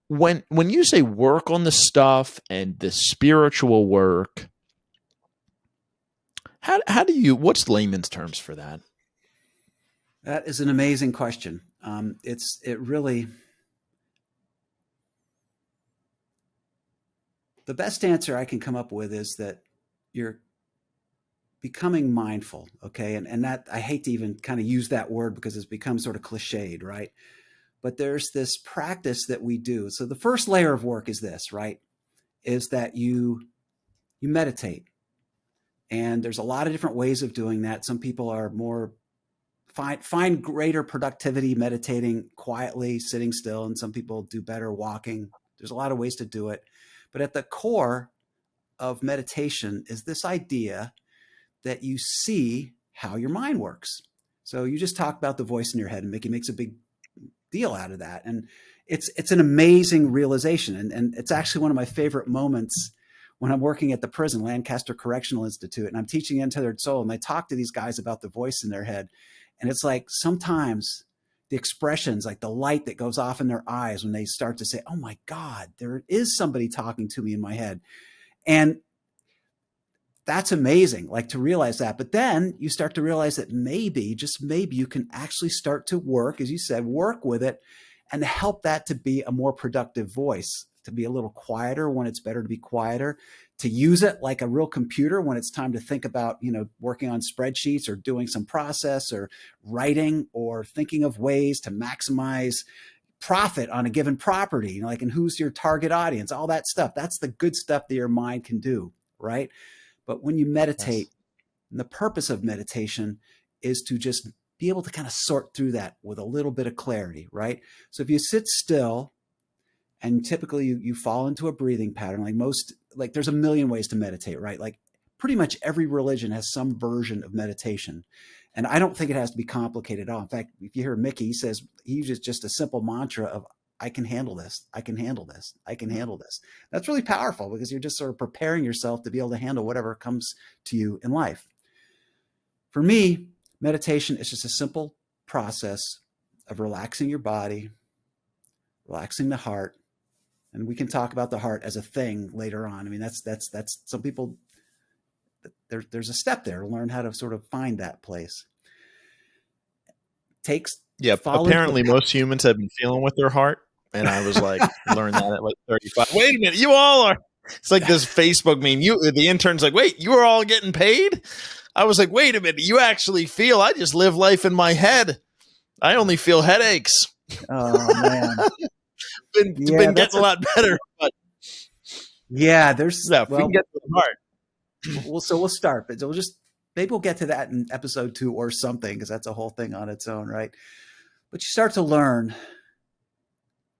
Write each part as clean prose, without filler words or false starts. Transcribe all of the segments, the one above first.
when you say work on the stuff and the spiritual work, how do you, what's layman's terms for that? That is an amazing question. It really, the best answer I can come up with is that you're becoming mindful. Okay. And that, I hate to even kind of use that word because it's become sort of cliched, right? But there's this practice that we do. So the first layer of work is this, right? Is that you meditate. And there's a lot of different ways of doing that. Some people are more find greater productivity meditating quietly, sitting still, and some people do better walking. There's a lot of ways to do it. But at the core of meditation is this idea that you see how your mind works. So you just talk about the voice in your head, and Mickey makes a big deal out of that. And it's an amazing realization. And it's actually one of my favorite moments when I'm working at the prison, Lancaster Correctional Institute, and I'm teaching Untethered Soul, and I talk to these guys about the voice in their head. And it's like sometimes the expressions, like the light that goes off in their eyes when they start to say, oh my God, there is somebody talking to me in my head. And that's amazing, like to realize that. But then you start to realize that maybe, just maybe, you can actually start to work, as you said, work with it and help that to be a more productive voice, to be a little quieter when it's better to be quieter, to use it like a real computer when it's time to think about, working on spreadsheets or doing some process or writing or thinking of ways to maximize profit on a given property, like, and who's your target audience, all that stuff. That's the good stuff that your mind can do, right? But when you meditate, the purpose of meditation is to just be able to kind of sort through that with a little bit of clarity, right? So if you sit still, and typically you fall into a breathing pattern, like there's a million ways to meditate, right? Like pretty much every religion has some version of meditation. And I don't think it has to be complicated at all. In fact, if you hear Mickey, he uses just a simple mantra of, I can handle this. I can handle this. I can handle this. That's really powerful because you're just sort of preparing yourself to be able to handle whatever comes to you in life. For me, meditation is just a simple process of relaxing your body, relaxing the heart. And we can talk about the heart as a thing later on. I mean, that's some people, there's a step there to learn how to sort of find that place. Apparently most humans have been feeling with their heart. And I was like, learned that at like 35. Wait a minute, you all are. It's like this Facebook meme. The intern's like, wait, you are all getting paid? I was like, wait a minute, you actually feel? I just live life in my head. I only feel headaches. Oh man. been getting a lot better. But yeah, we can get to the heart. So we'll start, but maybe we'll get to that in episode 2 or something, because that's a whole thing on its own, right? But you start to learn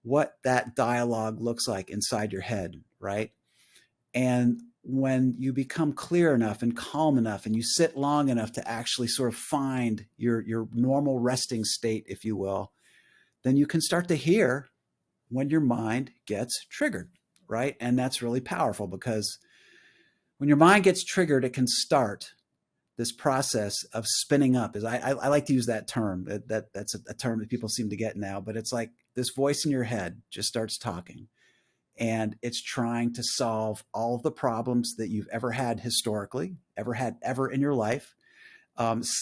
what that dialogue looks like inside your head, right? And when you become clear enough and calm enough and you sit long enough to actually sort of find your normal resting state, if you will, then you can start to hear when your mind gets triggered, right? And that's really powerful, because when your mind gets triggered, it can start this process of spinning up. I like to use that term. That's a term that people seem to get now, but it's like this voice in your head just starts talking, and it's trying to solve all of the problems that you've ever had historically, ever in your life.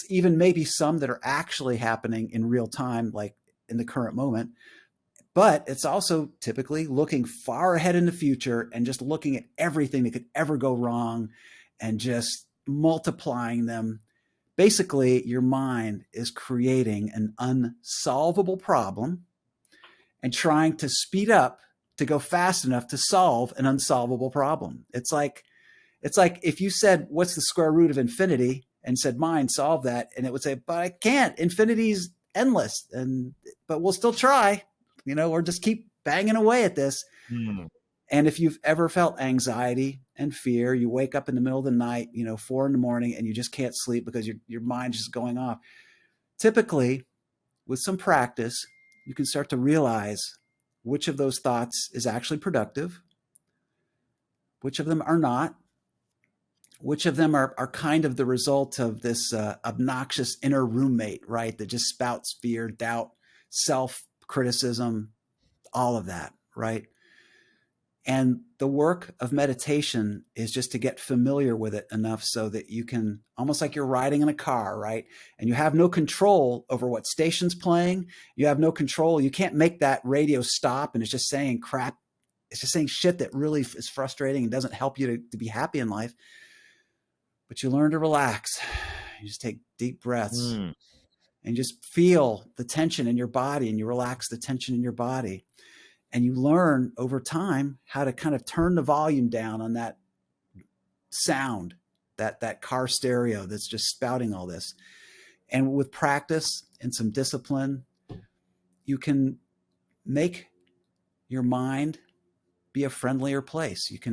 Even maybe some that are actually happening in real time, like in the current moment. But it's also typically looking far ahead in the future and just looking at everything that could ever go wrong and just multiplying them. Basically, your mind is creating an unsolvable problem and trying to speed up to go fast enough to solve an unsolvable problem. It's like if you said, what's the square root of infinity? And said, mind, solve that. And it would say, but I can't. Infinity's endless. But we'll still try. Or just keep banging away at this. And if you've ever felt anxiety and fear, you wake up in the middle of the night, 4 a.m, and you just can't sleep because your mind's just going off. Typically, with some practice, you can start to realize which of those thoughts is actually productive, which of them are not, which of them are kind of the result of this obnoxious inner roommate, right? That just spouts fear, doubt, self-criticism, all of that, right? And the work of meditation is just to get familiar with it enough so that you can, almost like you're riding in a car, right? And you have no control over what station's playing. You have no control. You can't make that radio stop and it's just saying crap. It's just saying shit that really is frustrating and doesn't help you to be happy in life. But you learn to relax. You just take deep breaths and just feel the tension in your body, and you relax the tension in your body. And you learn over time how to kind of turn the volume down on that sound, that car stereo that's just spouting all this. And with practice and some discipline, you can make your mind be a friendlier place. You can